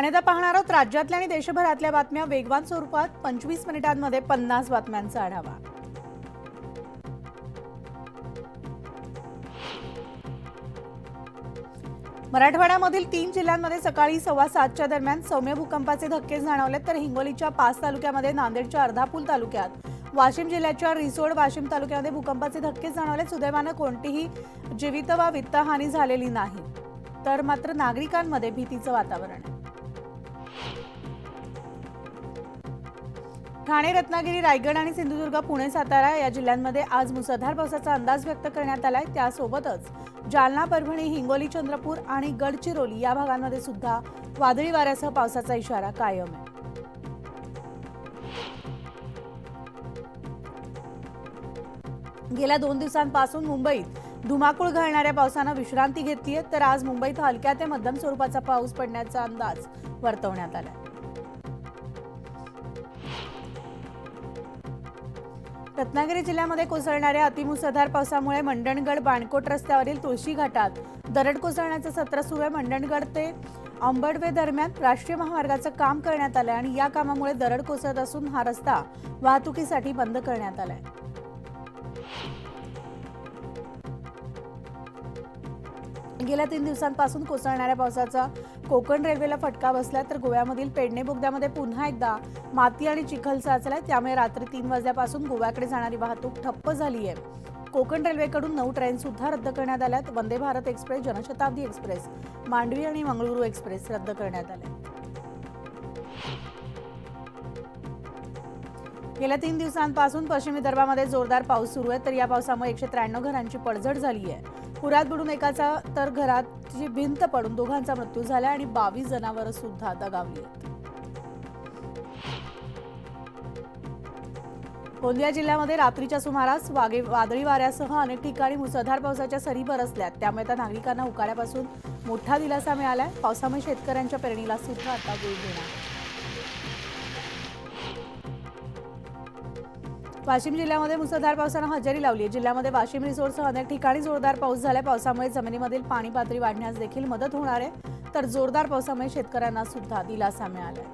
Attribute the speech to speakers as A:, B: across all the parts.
A: आणि आता पाहणार आहोत राज्यातल्या आणि देशभरातल्या बातम्या वेगवान स्वरूपात 25 मिनिटांमध्ये 50 बातम्यांचा आढावा। मराठवाड्यामधील 3 जिल्ह्यांमध्ये सकाळी 7:15च्या दरम्यान सौम्य भूकंपाचे धक्के जाणवले, तर हिंगोलीच्या 5 तालुक्यामध्ये, नांदेडच्या अर्धापूर तालुक्यात, वाशिम जिल्ह्याच्या रिसोड वाशिम तालुक्यामध्ये भूकंपाचे धक्के जाणवले। सुदैवाने कोणतीही जीवित वा वित्तहानी झालेली नाही, तर मात्र नागरिकांमध्ये भीतीचं वातावरण आहे। ठाणे, रत्नागिरी, रायगड आणि सिंधुदुर्ग, पुणे, सातारा या जिल्ह्यांमध्ये आज मुसळधार पावसाचा अंदाज व्यक्त करण्यात आलाय। त्यासोबतच जालना, परभणी, हिंगोली, चंद्रपूर आणि गडचिरोली या भागांमध्ये सुद्धा वादळी वाऱ्यासह पावसाचा इशारा कायम आहे। गेल्या 2 दिवसांपासून मुंबईत धुमाकूळ घालणाऱ्या पावसानं विश्रांती घेतली आहे, तर आज मुंबईत हलक्या ते मध्यम स्वरूपाचा पाऊस पडण्याचा अंदाज वर्तवण्यात आलाय। रत्नागिरी जिल्ह्यामध्ये कोसळणाऱ्या अतिमुसळधार पावसामुळे मंडणगड बाणकोट रस्त्यावरील तुळशी घाटात दरड कोसळण्याचं सत्र सुरू आहे। मंडणगड ते अंबडवे दरम्यान राष्ट्रीय महामार्गाचं काम करण्यात आलंय आणि या कामामुळे दरड कोसळत असून हा रस्ता वाहतुकीसाठी बंद करण्यात आलाय। गेल्या 3 दिवसांपासून कोसळणाऱ्या पावसाचा कोकण रेल्वेला फटका बसला, तर गोव्यामधील पेडणे बोगद्यामध्ये पुन्हा एकदा माती आणि चिखल साचलाय। त्यामुळे रात्री 3 वाजल्यापासून गोव्याकडे जाणारी वाहतूक ठप्प झाली आहे। कोकण रेल्वेकडून 9 ट्रेन सुद्धा रद्द करण्यात आल्यात। वंदे भारत एक्सप्रेस, जनशताब्दी एक्सप्रेस, मांडवी आणि मंगळुरू एक्सप्रेस रद्द करण्यात आल्या। गेल्या 3 दिवसांपासून पश्चिम विदर्भामध्ये जोरदार पाऊस सुरू आहे, तर या पावसामुळे 193 घरांची पडझड झाली आहे। पुरात बुडून एकाचा तर घराची भिंत पडून दोघांचा मृत्यू झाला आणि 22 जनावरं सुद्धा दगावली आहेत। गोंदिया जिल्ह्यामध्ये रात्रीच्या सुमारास वादळी वाऱ्यासह अनेक ठिकाणी मुसळधार पावसाच्या सरी बरसल्यात। त्यामुळे आता नागरिकांना उकाड्यापासून मोठा दिलासा मिळालाय। पावसामुळे शेतकऱ्यांच्या पेरणीला सुद्धा आता वेग येणार। वाशिम जिल्ह्यामध्ये मुसळधार पावसानं हजेरी लावली आहे। जिल्ह्यामध्ये वाशिम रिसोडसह अनेक ठिकाणी जोरदार पाऊस झालाय। पावसामुळे जमिनीमधील पाणी पातळी वाढण्यास देखील मदत होणार आहे, तर जोरदार पावसामुळे शेतकऱ्यांना सुद्धा दिलासा मिळालाय।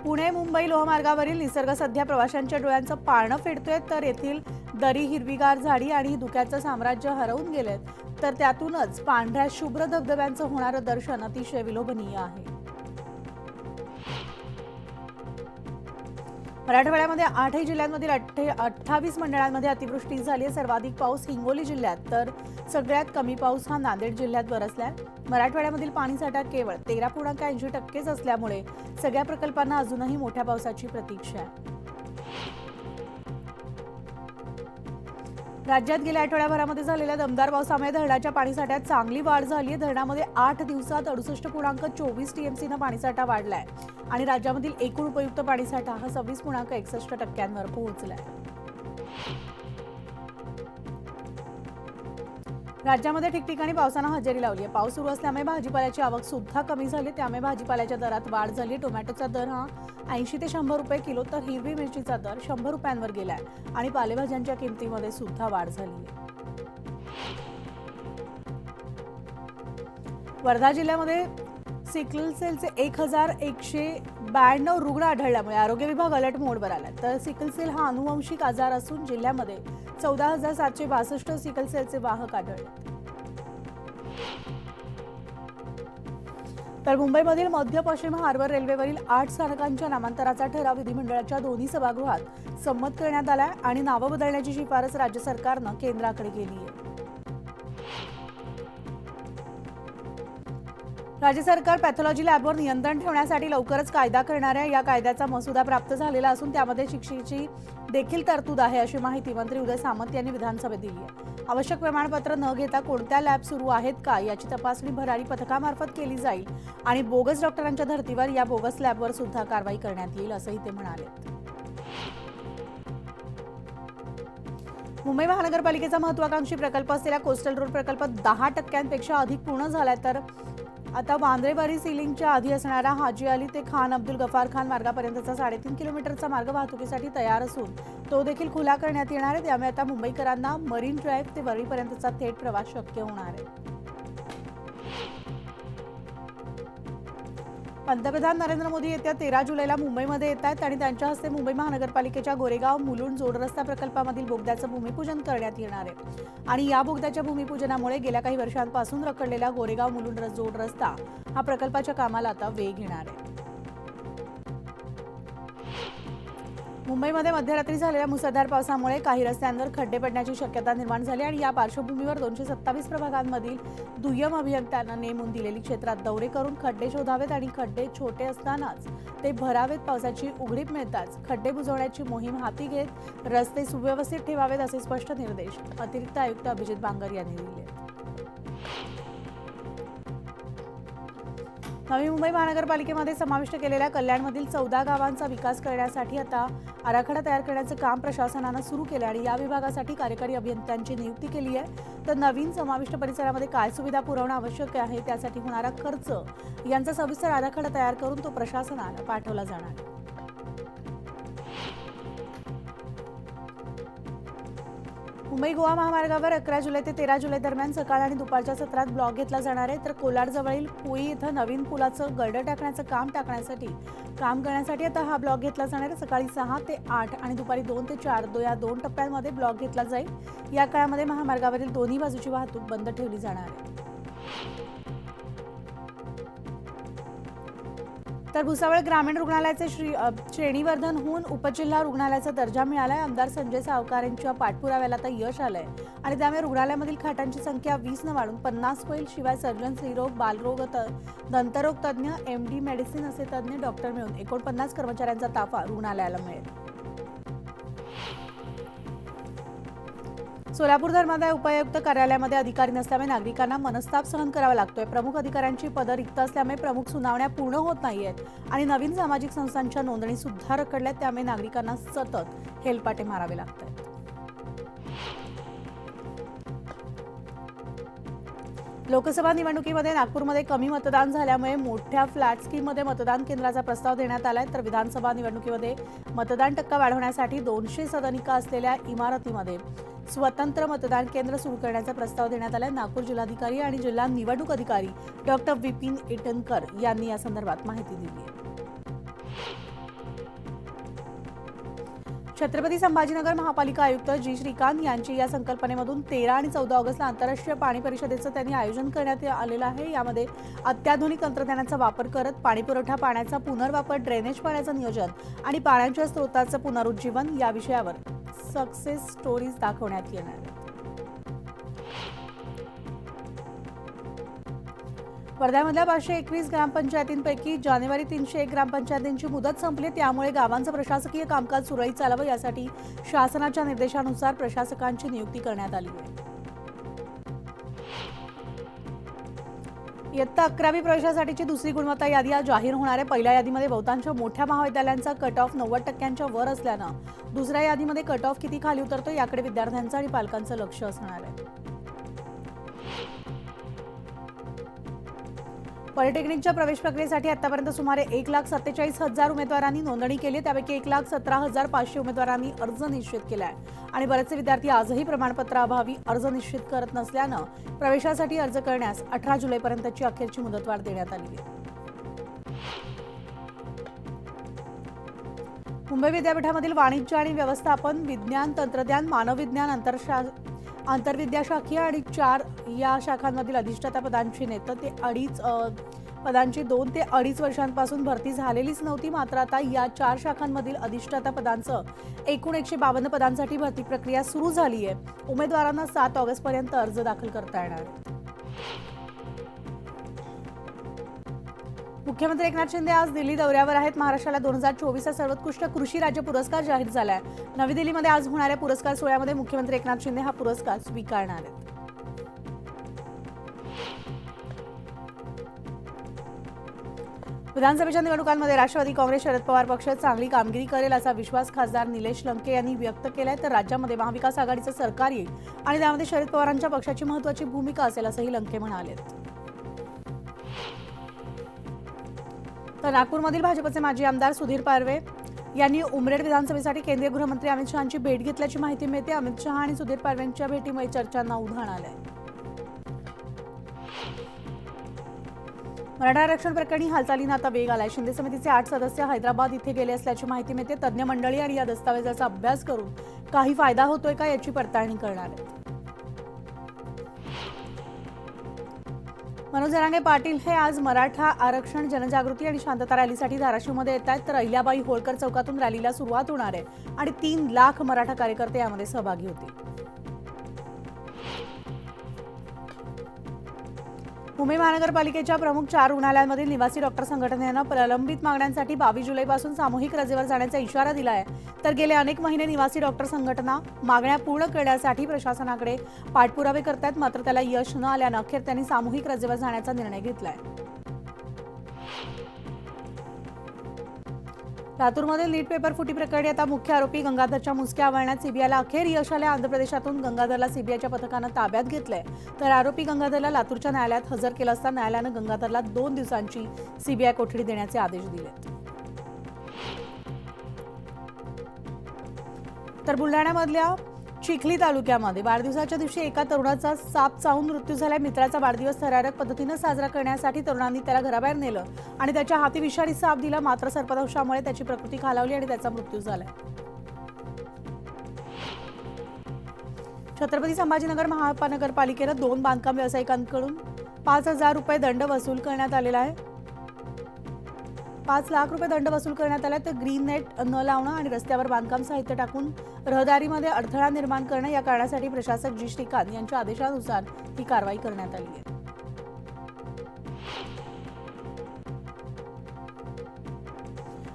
A: पुणे मुंबई लोहमार्गावरील निसर्ग सध्या प्रवाशांच्या डोळ्यांचं पारणं फेडतोय, तर येथील दरी, हिरवीगार झाडी आणि धुक्याचं साम्राज्य हरवून गेलेत, तर त्यातूनच पांढऱ्या शुभ्र धबधब्यांचं होणारं दर्शन अतिशय विलोभनीय आहे। मराठवाड्यामध्ये 8 जिल्ह्यांमधील 28 मंडळांमध्ये अतिवृष्टी झाली आहे। सर्वाधिक पाऊस हिंगोली जिल्ह्यात, तर सगळ्यात कमी पाऊस हा नांदेड जिल्ह्यात बरसलाय। मराठवाड्यामधील पाणीसाठा केवळ 13.80% असल्यामुळे सगळ्या प्रकल्पांना अजूनही मोठ्या पावसाची प्रतीक्षा आहे। राज्यात गेल्या आठवड्याभरामध्ये झालेल्या दमदार पावसामुळे धरणाच्या पाणीसाठ्यात चांगली वाढ झाली आहे। धरणामध्ये 8 दिवसात 68.24 टीएमसीनं पाणीसाठा वाढलाय आणि राज्यामधील एकूण उपयुक्त पाणीसाठा हा 26.61% पोहोचलाय। राज्यामध्ये ठिकठिकाणी पावसानं हजेरी लावली आहे। पाऊस सुरू असल्यामुळे भाजीपाल्याची आवक सुद्धा कमी झाली, त्यामुळे भाजीपाल्याच्या दरात वाढ झाली। टोमॅटोचा दर हा 80 ते 100 रुपये किलो, तर हिरवी मिरचीचा दर 100 रुपयांवर गेलाय आणि पालेभाज्यांच्या किमतीमध्ये सुद्धा वाढ झाली आहे। वर्धा जिल्ह्यामध्ये सिकल सेलचे 1192 रुग्ण आढळल्यामुळे आरोग्य विभाग अलर्ट मोडवर आला, तर सिकल सेल हा अनुवंशिक आजार असून जिल्ह्यामध्ये 14,762 सिकल सेलचे वाहक आढळले। तर मुंबईमधील मध्य पश्चिम हार्बर रेल्वेवरील 8 स्थानकांच्या नामांतराचा ठराव विधिमंडळाच्या दोन्ही सभागृहात संमत करण्यात आला आणि नावं बदलण्याची शिफारस राज्य सरकारनं केंद्राकडे केली आहे। राज्य सरकार पॅथॉलॉजी लॅबवर नियंत्रण ठेवण्यासाठी लवकरच कायदा करणार आहे। या कायद्याचा मसुदा प्राप्त झालेला असून त्यामध्ये शिक्षेची देखील तरतूद आहे, अशी माहिती मंत्री उदय सामंत यांनी विधानसभेत दिली आहे। आवश्यक प्रमाणपत्र न घेता कोणत्या लॅब सुरू आहेत का याची तपासणी भरारी पथकामार्फत केली जाईल आणि बोगस डॉक्टरांच्या धर्तीवर या बोगस लॅबवर सुद्धा कारवाई करण्यात येईल, असंही ते म्हणाले। मुंबई महानगरपालिकेचा महत्त्वाकांक्षी प्रकल्प असलेला कोस्टल रोड प्रकल्प 10% अधिक पूर्ण झालाय, तर आता वांद्रे सिलिंगच्या आधी असणारा हाजी अली ते खान अब्दुल गफार खान मार्गापर्यंतचा 3.5 किलोमीटरचा मार्ग वाहतुकीसाठी तयार असून तो देखील खुला करण्यात येणार आहे। त्यामुळे आता मुंबईकरांना मरीन ड्राईव्ह ते वरळीपर्यंतचा थेट प्रवास शक्य होणार आहे। पंतप्रधान नरेंद्र मोदी येत्या 13 जुलैला मुंबईमध्ये येत आहेत आणि त्यांच्या हस्ते मुंबई महानगरपालिकेच्या गोरेगाव मुलुंड जोडरस्ता प्रकल्पामधील बोगद्याचं भूमिपूजन करण्यात येणार आहे। आणि या बोगद्याच्या भूमिपूजनामुळे गेल्या काही वर्षांपासून रखडलेला गोरेगाव मुलुंड जोडरस्ता हा प्रकल्पाच्या कामाला आता वेग येणार आहे। मुंबईमध्ये मध्यरात्री झालेल्या मुसळधार पावसामुळे काही रस्त्यांवर खड्डे पडण्याची शक्यता निर्माण झाली आणि या पार्श्वभूमीवर 227 प्रभागांमधील दुय्यम अभियंत्यांना नेमून दिलेली क्षेत्रात दौरे करून खड्डे शोधावेत आणि खड्डे छोटे असतानाच ते भरावेत। पावसाची उघडीप मिळताच खड्डे बुजवण्याची मोहीम हाती घेत रस्ते सुव्यवस्थित ठेवावेत असे स्पष्ट निर्देश अतिरिक्त आयुक्त अभिजित बांगर यांनी दिले। नवी मुंबई महानगरपालिकेमध्ये समाविष्ट केलेल्या कल्याणमधील 14 गावांचा विकास करण्यासाठी आता आराखडा तयार करण्याचे काम प्रशासनाने सुरू केले आणि या विभागासाठी कार्यकारी अभियंत्यांची नियुक्ती केली आहे। तर नवीन समाविष्ट परिसरामध्ये काय सुविधा पुरवणं आवश्यक आहे, त्यासाठी होणारा खर्च यांचा सविस्तर आराखडा तयार करून तो प्रशासनाला पाठवला जाणार आहे। मुंबई गोवा महामार्गावर 11 जुलै ते 13 जुलै दरम्यान सकाळ आणि दुपारच्या सत्रात ब्लॉक घेतला जाणार आहे। तर कोलाडजवळील पुई इथं नवीन पुलाचं गर्डर टाकण्याचं काम करण्यासाठी आता हा ब्लॉक घेतला जाणार आहे। सकाळी 6 ते 8 आणि दुपारी 2 ते 4 या 2 टप्प्यांमध्ये ब्लॉक घेतला जाईल। या काळामध्ये महामार्गावरील दोन्ही बाजूची वाहतूक बंद ठेवली जाणार आहे। तर भुसावळ ग्रामीण रुग्णालयाचे श्रेणीवर्धन होऊन उपजिल्हा रुग्णालयाचा दर्जा मिळालाय। आमदार संजय सावकार यांच्या पाठपुराव्याला आता यश आलंय आणि त्यामुळे रुग्णालयामधील खाटांची संख्या 20 न वाढून 50 होईल। शिवाय सर्जन, स्त्रीरोग, बालरोग, दंतरोग तज्ज्ञ, MD मेडिसिन असे तज्ज्ञ डॉक्टर मिळून 49 कर्मचाऱ्यांचा ताफा रुग्णालयाला मिळेल। सोलापूर धर्मादाय उपायुक्त कार्यालयामध्ये अधिकारी नसल्यामुळे नागरिकांना मनस्ताप सहन करावा लागतोय। प्रमुख अधिकाऱ्यांची पदं रिक्त असल्यामुळे प्रमुख सुनावण्या पूर्ण होत नाहीयेत आणि नवीन सामाजिक संस्थांच्या नोंदणी सुद्धा रखडल्यात। त्यामुळे नागरिकांना सतत हेलपाटे मारावे लागतात। लोकसभा निवडणुकीमध्ये नागपूरमध्ये कमी मतदान झाल्यामुळे मोठ्या फ्लॅट स्कीममध्ये मतदान केंद्राचा प्रस्ताव देण्यात आलाय। तर विधानसभा निवडणुकीमध्ये मतदान टक्का वाढवण्यासाठी 200 सदनिका असलेल्या इमारतीमध्ये स्वतंत्र मतदान केंद्र सुरू करण्याचा प्रस्ताव देण्यात आलाय। नागपूर जिल्हाधिकारी आणि जिल्हा निवडणूक अधिकारी डॉक्टर विपिन इटनकर यांनी या संदर्भात माहिती दिली आहे। छत्रपती संभाजीनगर महापालिका आयुक्त जी श्रीकांत यांची या संकल्पनेमधून 13 आणि 14 ऑगस्टला आंतरराष्ट्रीय पाणी परिषदेचं त्यांनी आयोजन करण्यात आलेलं आहे। यामध्ये अत्याधुनिक तंत्रज्ञानाचा वापर करत पाणीपुरवठा, पाण्याचा पुनर्वापर, ड्रेनेज पाण्याचं नियोजन आणि पाण्याच्या स्रोताचं पुनरुज्जीवन या विषयावर सक्सेस स्टोरीज दाखवण्यात येणार आहे। वर्ध्यामधल्या 521 ग्रामपंचायतींपैकी जानेवारी 301 ग्रामपंचायतींची मुदत संपली। त्यामुळे गावांचं प्रशासकीय कामकाज सुरळीत चालावं यासाठी शासनाच्या निर्देशानुसार प्रशासकांची नियुक्ती करण्यात आली आहे। इयत्ता 11वी प्रवेशासाठीची दुसरी गुणवत्ता यादी आज जाहीर होणार आहे। पहिल्या यादीमध्ये बहुतांश मोठ्या महाविद्यालयांचा कट ऑफ 90% वर असल्यानं दुसऱ्या यादीमध्ये कट ऑफ किती खाली उतरतो याकडे विद्यार्थ्यांचं आणि पालकांचं लक्ष असणार आहे। पॉलिटेक्निकच्या प्रवेश प्रक्रियेसाठी आतापर्यंत सुमारे 1,47,000 उमेदवारांनी नोंदणी केली आहे। त्यापैकी 1,17,500 उमेदवारांनी अर्ज निश्चित केला आहे आणि बरेचसे विद्यार्थी आजही प्रमाणपत्राअभावी अर्ज निश्चित करत नसल्यानं प्रवेशासाठी अर्ज करण्यास 18 जुलैपर्यंतची अखेरची मुदतवाढ देण्यात आली आहे। मुंबई विद्यापीठामधील वाणिज्य आणि व्यवस्थापन, विज्ञान, तंत्रज्ञान, मानव विज्ञान, आंतरविद्याशाखीय आणि 4 या शाखांमधील अधिष्ठाता पदांची पदांची 2 ते 2.5 वर्षांपासून भरती झालेलीच नव्हती। मात्र आता या 4 शाखांमधील अधिष्ठाता पदांचं एकूण 152 पदांसाठी भरती प्रक्रिया सुरू झाली आहे। उमेदवारांना 7 ऑगस्टपर्यंत अर्ज दाखल करता येणार आहे। मुख्यमंत्री एकनाथ शिंदे आज दिल्ली दौऱ्यावर आहेत। महाराष्ट्राला 2024 सर्वोत्कृष्ट कृषी राज्य पुरस्कार जाहीर झालाय। नवी दिल्लीमध्ये आज होणाऱ्या पुरस्कार सोहळ्यामध्ये मुख्यमंत्री एकनाथ शिंदे हा पुरस्कार स्वीकारणार आहेत। विधानसभेच्या निवडणुकांमध्ये राष्ट्रवादी काँग्रेस शरद पवार पक्ष चांगली कामगिरी करेल असा विश्वास खासदार निलेश लंके यांनी व्यक्त केलाय। तर राज्यामध्ये महाविकास आघाडीचं सरकार येईल आणि त्यामध्ये शरद पवारांच्या पक्षाची महत्त्वाची भूमिका असेल असंही लंके म्हणाले। तर नागपूरमधील भाजपचे माजी आमदार सुधीर पारवे यांनी उमरेड विधानसभेसाठी केंद्रीय गृहमंत्री अमित शहांची भेट घेतल्याची माहिती मिळते। अमित शहा आणि सुधीर पारवेंच्या भेटीमुळे चर्चांना उधाण आलंय। मराठा आरक्षण प्रकरणी हालचालींना आता वेग आलाय। शिंदे समितीचे 8 सदस्य हैदराबाद इथे गेले असल्याची माहिती मिळते। तज्ञ मंडळी आणि या दस्तावेजाचा अभ्यास करून काही फायदा होतोय का याची पडताळणी करणार आहेत। मनोज जरांगे पाटील हे आज मराठा आरक्षण जनजागृती आणि शांतता रॅलीसाठी धाराशिवमध्ये येत आहेत। तर अहिल्याबाई होळकर चौकातून रॅलीला सुरुवात होणार आहे आणि 3 लाख मराठा कार्यकर्ते यामध्ये सहभागी होतील। मुंबई महानगरपालिकेच्या प्रमुख 4 रुग्णालयांमधील निवासी डॉक्टर संघटनेनं प्रलंबित मागण्यांसाठी 22 जुलैपासून सामूहिक रजेवर जाण्याचा इशारा दिला आहे। तर गेले अनेक महिने निवासी डॉक्टर संघटना मागण्या पूर्ण करण्यासाठी प्रशासनाकडे पाठपुरावे करतात, मात्र त्याला यश न आल्यानं अखेर त्यांनी सामूहिक रजेवर जाण्याचा निर्णय घेतलाय। लातूरमधील नीट पेपर फुटी प्रकरणी आता मुख्य आरोपी गंगाधरच्या मुसक्या आवळण्यात सीबीआयला अखेर यश आले। आंध्र प्रदेशातून गंगाधरला सीबीआयच्या पथकानं ताब्यात घेतलंय। तर आरोपी गंगाधरला लातूरच्या न्यायालयात हजर केलं असता न्यायालयानं गंगाधरला 2 दिवसांची सीबीआय कोठडी देण्याचे आदेश दिले। तर बुलढाण्यामधल्या चिखली तालुक्यामध्ये वाढदिवसाच्या दिवशी एका तरुणाचा साप चावून मृत्यू झालाय। मित्राचा वाढदिवस थरारक पद्धतीने साजरा करण्यासाठी तरुणांनी त्याला घराबाहेर नेलं आणि त्याच्या हाती विषारी साप दिला, मात्र सर्पदंशामुळे त्याची प्रकृती खालावली आणि त्याचा मृत्यू झालाय। छत्रपती संभाजीनगर महानगरपालिकेनं 2 बांधकाम व्यावसायिकांकडून 5,000 रुपये दंड वसूल करण्यात आलेला आहे। 5 लाख रुपये दंड वसूल करण्यात आला। तर ग्रीन नेट न लावणं आणि रस्त्यावर बांधकाम साहित्य टाकून रहदारीमध्ये अडथळा निर्माण करणं या कारणासाठी प्रशासक जी श्रीकांत यांच्या आदेशानुसार ही कारवाई करण्यात आली आहे।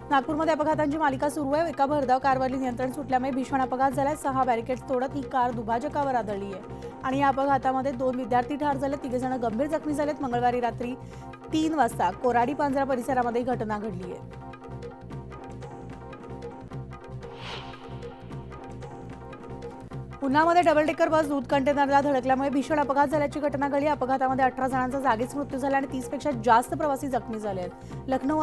A: नागपूरमध्ये अपघातांची मालिका सुरू आहे। एका भरधाव कारवरली नियंत्रण सुटल्यामुळे भीषण अपघात झालाय। 6 बॅरिकेड्स तोडत ही कार दुभाजकावर आदळली आहे आणि या अपघातामध्ये 2 विद्यार्थी ठार झाले, 3 जण गंभीर जखमी झालेत। मंगळवारी रात्री 3 वाजता कोराडी पांजरा परिसरामध्ये घटना घडली आहे। उन्हामध्ये डबल डेकर बस दूध कंटेनरला धडकल्यामुळे भीषण अपघात झाल्याची घटना घडली। अपघातामध्ये 18 जणांचा जागीच मृत्यू झाला आणि 30 पेक्षा जास्त प्रवासी जखमी झाले आहेत। लखनौ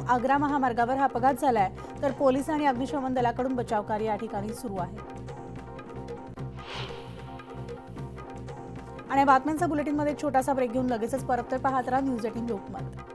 A: आग्रा महामार्गावर हा अपघात झालाय। तर पोलीस आणि अग्निशमन दलाकडून बचाव कार्य या ठिकाणी सुरू आहे। आणि बातम्यांचा बुलेटिनमध्ये एक छोटासा ब्रेक घेऊन लगेचच परततोय। पाहत राहा न्यूज 18 लोकमत।